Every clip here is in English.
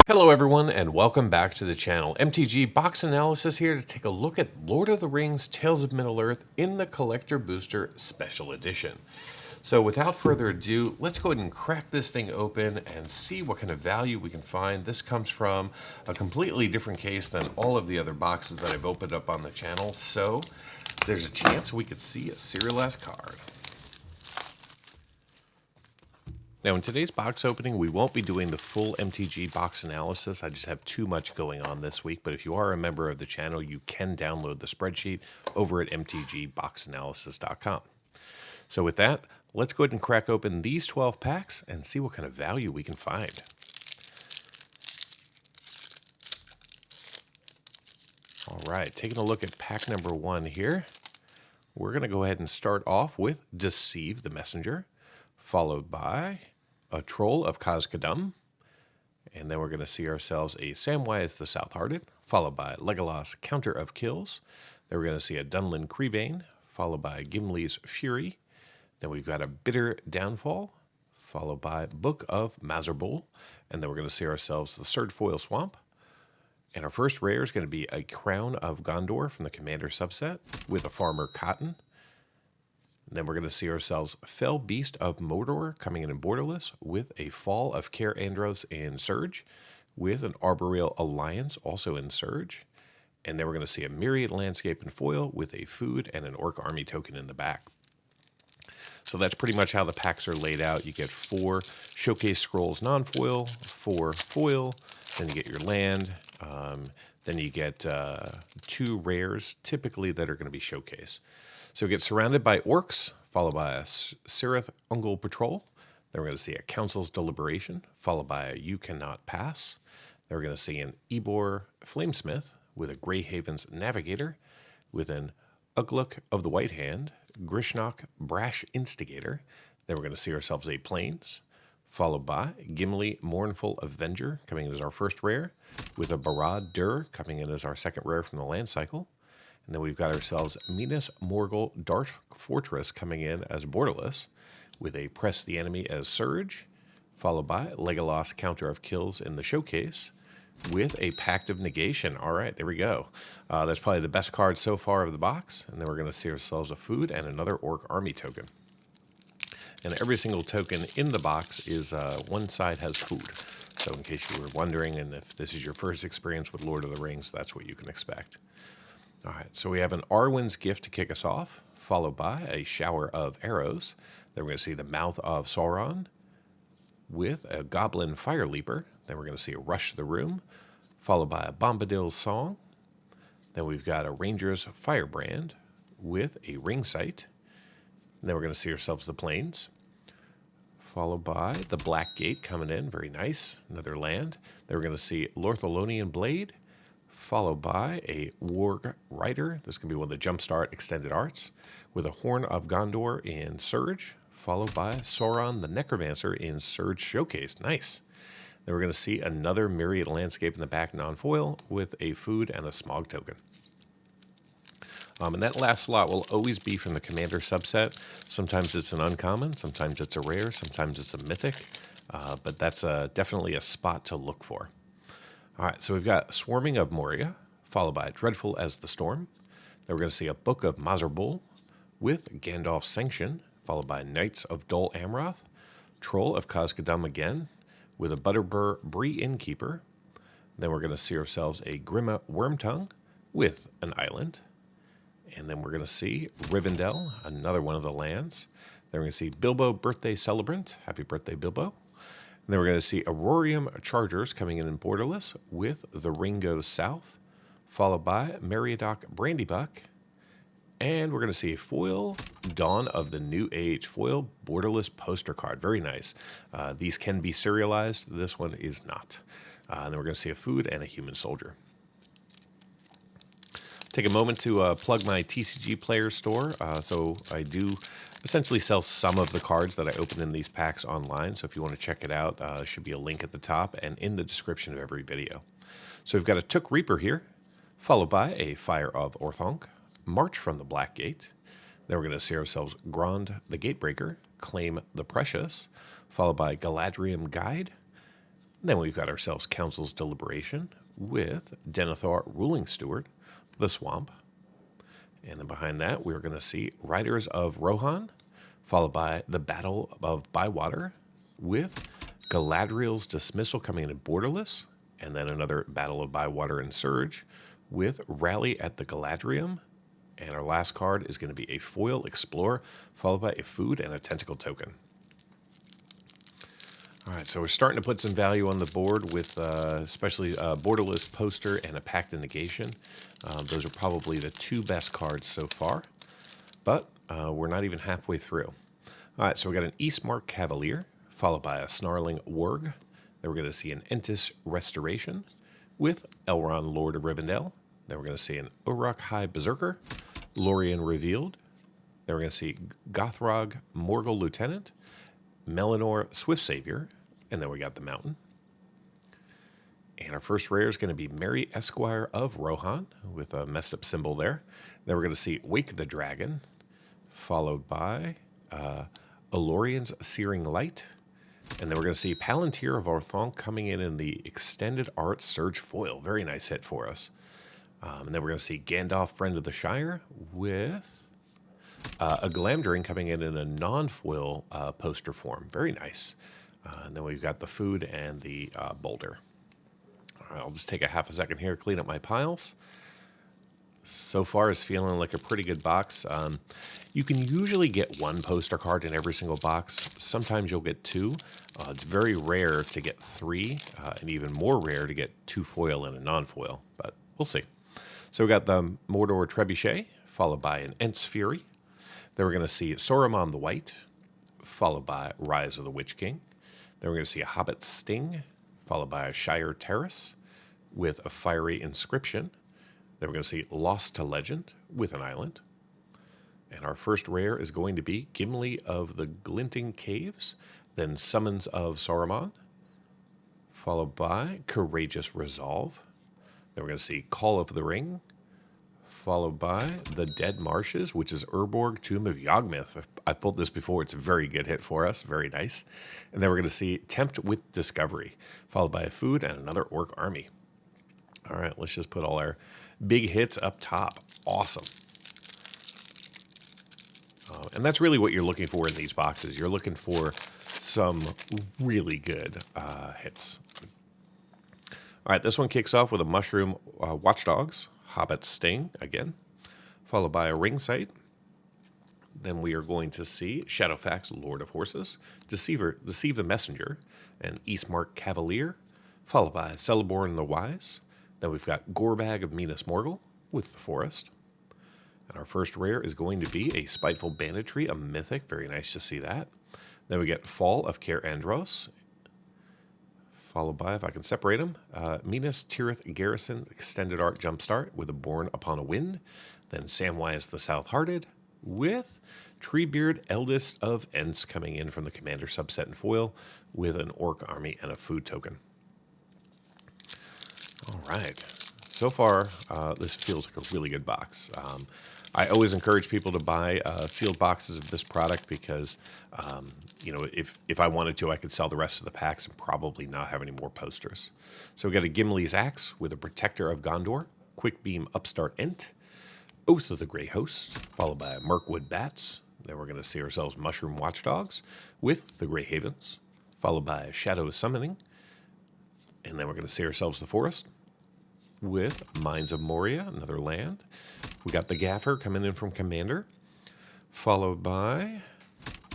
Hello everyone and welcome back to the channel. MTG Box Analysis here to take a look at Lord of the Rings Tales of Middle-earth in the Collector Booster Special Edition. So without further ado, let's go ahead and crack this thing open and see what kind of value we can find. This comes from a completely different case than all of the other boxes that I've opened up on the channel, so there's a chance we could see a serialized card. Now in today's box opening, we won't be doing the full MTG box analysis. I just have too much going on this week, but if you are a member of the channel, you can download the spreadsheet over at mtgboxanalysis.com. So with that, let's go ahead and crack open these 12 packs and see what kind of value we can find. All right, taking a look at pack number 1 here. We're going to go ahead and start off with Deceive the Messenger, followed by a Troll of Khazad-dûm, and then we're going to see ourselves a Samwise the South-Hearted, followed by Legolas Counter of Kills. Then we're going to see a Dunlin Creebane, followed by Gimli's Fury. Then we've got a Bitter Downfall, followed by Book of Mazarbul, and then we're going to see ourselves the Surgefoil Swamp. And our first rare is going to be a Crown of Gondor from the Commander subset with a Farmer Cotton. And then we're going to see ourselves Fell Beast of Mordor coming in Borderless with a Fall of Caer Andros in Surge, with an Arboreal Alliance also in Surge. And then we're going to see a Myriad Landscape in foil with a Food and an Orc Army token in the back. So that's pretty much how the packs are laid out. You get 4 Showcase Scrolls non-foil, 4 foil, then you get your land, then you get 2 rares, typically that are going to be Showcase. So we get Surrounded by Orcs, followed by a Cirith Ungol Patrol. Then we're going to see a Council's Deliberation, followed by a You Cannot Pass. Then we're going to see an Ebor Flamesmith with a Greyhaven's Navigator, with an Ugluk of the White Hand, Grishnok Brash Instigator. Then we're going to see ourselves a Plains, followed by Gimli Mournful Avenger coming in as our first rare, with a Barad Dur coming in as our second rare from the land cycle. And then we've got ourselves Minas Morgul Dark Fortress coming in as Borderless, with a Press the Enemy as Surge, followed by Legolas Counter of Kills in the Showcase, with a Pact of Negation. All right, there we go. That's probably the best card so far of the box. And then we're going to see ourselves a Food and another Orc Army token. And every single token in the box is, one side has food. So in case you were wondering, and if this is your first experience with Lord of the Rings, that's what you can expect. All right, so we have an Arwen's Gift to kick us off, followed by a Shower of Arrows. Then we're going to see the Mouth of Sauron with a Goblin Fire Leaper. Then we're going to see a Rush the Room, followed by a Bombadil's Song. Then we've got a Ranger's Firebrand with a Ring Sight. And then we're going to see ourselves the Plains, followed by the Black Gate coming in. Very nice. Another land. Then we're going to see Lortholonian Blade, followed by a Warg Rider. This is going to be one of the Jumpstart extended arts, with a Horn of Gondor in Surge, followed by Sauron the Necromancer in Surge Showcase. Nice. Then we're going to see another Myriad Landscape in the back non-foil with a Food and a Smog token. And that last slot will always be from the Commander subset. Sometimes it's an uncommon, sometimes it's a rare, sometimes it's a mythic, but that's definitely a spot to look for. All right, so we've got Swarming of Moria, followed by Dreadful as the Storm. Then we're going to see a Book of Mazarbul with Gandalf's Sanction, followed by Knights of Dol Amroth, Troll of Khazad-dûm again, with a Butterbur Bree Innkeeper. Then we're going to see ourselves a Grima Wormtongue with an island. And then we're going to see Rivendell, another one of the lands. Then we're going to see Bilbo Birthday Celebrant. Happy birthday, Bilbo. And then we're going to see Aurorium Chargers coming in Borderless with The Ring Goes South, followed by Meriadoc Brandybuck. And we're going to see a foil Dawn of the New Age, foil Borderless poster card. Very nice. These can be serialized. This one is not. And then we're going to see a Food and a Human Soldier. Take a moment to plug my TCG Player store. So I do essentially sell some of the cards that I open in these packs online. So if you want to check it out, there should be a link at the top and in the description of every video. So we've got a Took Reaper here, followed by a Fire of Orthanc, March from the Black Gate. Then we're going to see ourselves Grond the Gatebreaker, Claim the Precious, followed by Galadriel Guide, Then we've got ourselves Council's Deliberation with Denethor, Ruling Steward, the Swamp. And then behind that, we're going to see Riders of Rohan, followed by the Battle of Bywater with Galadriel's Dismissal coming in at Borderless, and then another Battle of Bywater and Surge with Rally at the Galadrium. And our last card is going to be a Foil Explorer, followed by a Food and a Tentacle token. All right, so we're starting to put some value on the board with especially Borderless Poster and a Pact of Negation. Those are probably the two best cards so far, but we're not even halfway through. All right, so we got an Eastmark Cavalier, followed by a Snarling Warg. Then we're going to see an Entis Restoration with Elrond, Lord of Rivendell. Then we're going to see an Uruk High Berserker, Lorien Revealed. Then we're going to see Gothrog, Morgul Lieutenant, Melanor, Swift Savior, and then we got the Mountain. And our first rare is going to be Merry Esquire of Rohan, with a messed up symbol there. Then we're going to see Wake the Dragon, followed by Alorian's Searing Light. And then we're going to see Palantir of Orthanc coming in the Extended Art Surge Foil. Very nice hit for us. And then we're going to see Gandalf, Friend of the Shire, with a Glamdring coming in a non-foil poster form. Very nice. And then we've got the Food and the Boulder. All right, I'll just take a half a second here, clean up my piles. So far, it's feeling like a pretty good box. You can usually get one poster card in every single box. Sometimes you'll get two. It's very rare to get three, and even more rare to get two foil and a non-foil, but we'll see. So we got the Mordor Trebuchet, followed by an Ents Fury. Then we're going to see Saruman the White, followed by Rise of the Witch King. Then we're going to see a Hobbit Sting, followed by a Shire Terrace with a Fiery Inscription. Then we're going to see Lost to Legend with an Island. And our first rare is going to be Gimli of the Glinting Caves, then Summons of Saruman, followed by Courageous Resolve. Then we're going to see Call of the Ring, followed by The Dead Marshes, which is Urborg, Tomb of Yawgmoth. I've pulled this before. It's a very good hit for us. Very nice. And then we're going to see Tempt with Discovery, followed by a Food and another Orc Army. All right, let's just put all our big hits up top. Awesome. And that's really what you're looking for in these boxes. You're looking for some really good hits. All right, this one kicks off with a Mushroom Watchdogs, Hobbit Sting again, followed by a Ring Sight. Then we are going to see Shadowfax, Lord of Horses, Deceive the Messenger, and Eastmark Cavalier, followed by Celeborn the Wise. Then we've got Gorbag of Minas Morgul with the Forest. And our first rare is going to be a Spiteful Banditry, a Mythic. Very nice to see that. Then we get Fall of Caer Andros, followed by, if I can separate them, Minas Tirith Garrison Extended Art Jumpstart with a Born Upon a Wind. Then Samwise the South-Hearted with Treebeard Eldest of Ents coming in from the Commander subset and foil with an Orc Army and a Food token. All right. So far, this feels like a really good box. I always encourage people to buy sealed boxes of this product because, if I wanted to, I could sell the rest of the packs and probably not have any more posters. So we got a Gimli's Axe with a Protector of Gondor, Quick Beam Upstart Ent, Oath of the Grey Host, followed by Mirkwood Bats. Then we're going to see ourselves Mushroom Watchdogs with the Grey Havens, followed by Shadow Summoning. And then we're going to see ourselves the Forest with Mines of Moria, another land. We got the Gaffer coming in from Commander, followed by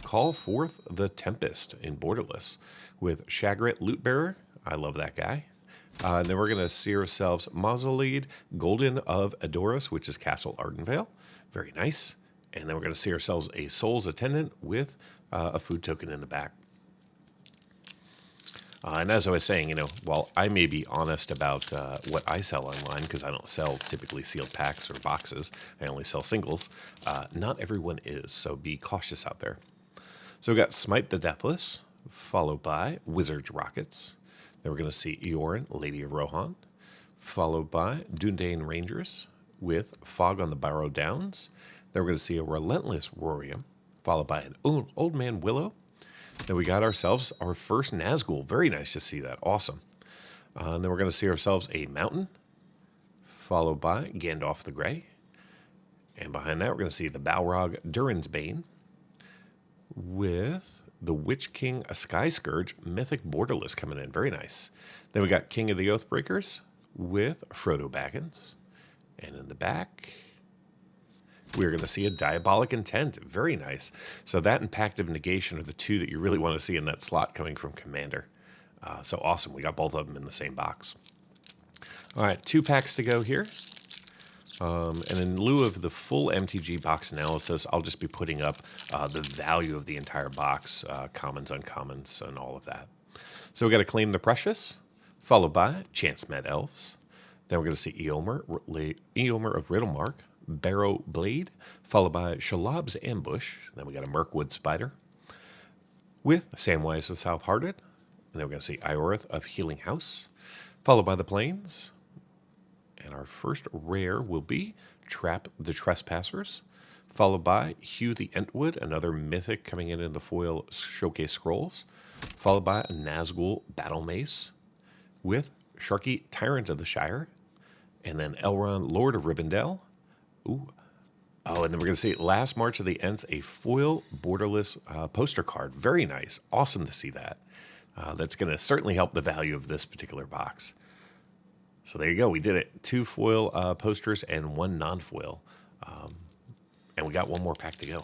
Call Forth the Tempest in Borderless with Shagret Lootbearer. I love that guy. And then we're going to see ourselves Mausolide, Golden of Adoris, which is Castle Ardenvale. Very nice. And then we're going to see ourselves a Soul's Attendant with a Food token in the back. And as I was saying, while I may be honest about what I sell online, because I don't sell typically sealed packs or boxes, I only sell singles, not everyone is, so be cautious out there. So we got Smite the Deathless, followed by Wizard's Rockets. Then we're going to see Eorin, Lady of Rohan, followed by Dundane Rangers with Fog on the Barrow Downs. Then we're going to see a Relentless Rorium, followed by an Old Man Willow. Then we got ourselves our first Nazgul. Very nice to see that. Awesome. And then we're going to see ourselves a mountain, followed by Gandalf the Grey. And behind that, we're going to see the Balrog Durin's Bane with the Witch King, a Sky Scourge, Mythic Borderless coming in. Very nice. Then we got King of the Oathbreakers with Frodo Baggins. And in the back, we're going to see a Diabolic Intent. Very nice. So that and Pact of Negation are the two that you really want to see in that slot coming from Commander. So awesome. We got both of them in the same box. All right, 2 packs to go here. And in lieu of the full MTG box analysis, I'll just be putting up the value of the entire box, commons, uncommons, and all of that. So we got to Claim the Precious, followed by Chance Met Elves. Then we're going to see Eomer of Riddlemark, Barrow Blade, followed by Shalab's Ambush. Then we got a Mirkwood Spider with Samwise the South-Hearted. And then we're going to see Ioreth of Healing House, followed by the Plains. And our first rare will be Trap the Trespassers, followed by Hugh the Entwood, another mythic coming in the foil showcase scrolls, followed by a Nazgul Battle-Mace with Sharky Tyrant of the Shire, and then Elrond Lord of Rivendell. Ooh. Oh, and then we're going to see Last March of the Ents, a foil borderless poster card. Very nice. Awesome to see that. That's going to certainly help the value of this particular box. So there you go. We did it. 2 foil posters and 1 non-foil. And we got 1 more pack to go.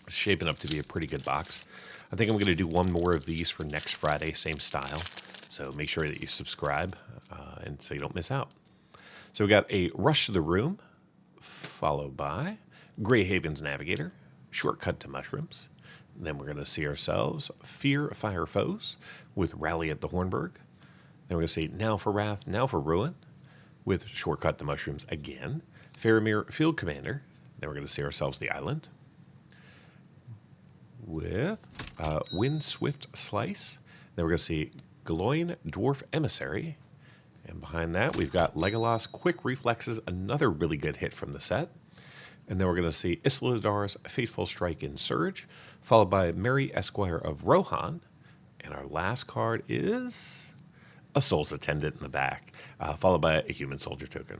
It's shaping up to be a pretty good box. I think I'm going to do 1 more of these for next Friday, same style. So make sure that you subscribe and so you don't miss out. So we got a Rush to the Room, followed by Greyhaven's Navigator, Shortcut to Mushrooms. And then we're going to see ourselves Fear Fire Foes with Rally at the Hornburg. Then we're going to see Now for Wrath, Now for Ruin with Shortcut to Mushrooms again. Faramir Field Commander. Then we're going to see ourselves the Island with Windswift Slice. Then we're going to see Gloin Dwarf Emissary. And behind that, we've got Legolas Quick Reflexes, another really good hit from the set. And then we're going to see Isildar's Fateful Strike in Surge, followed by Merry Esquire of Rohan. And our last card is a Soul's Attendant in the back, followed by a Human Soldier token.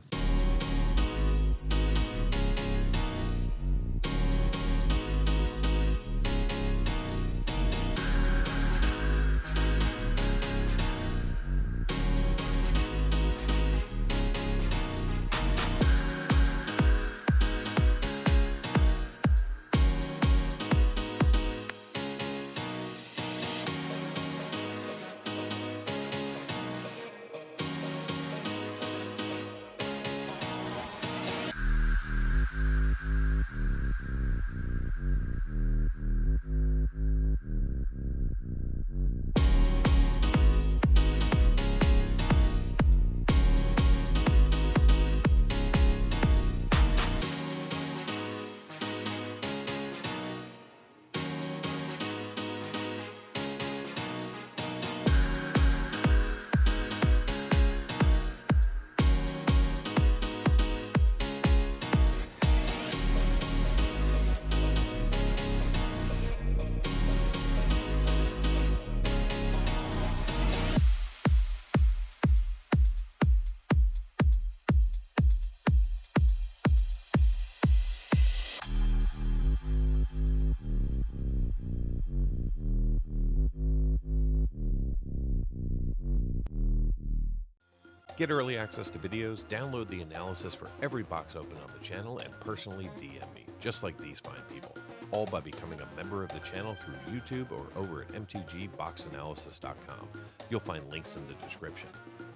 Get early access to videos, download the analysis for every box open on the channel, and personally DM me, just like these fine people, all by becoming a member of the channel through YouTube or over at mtgboxanalysis.com. You'll find links in the description.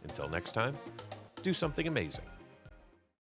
Until next time, do something amazing.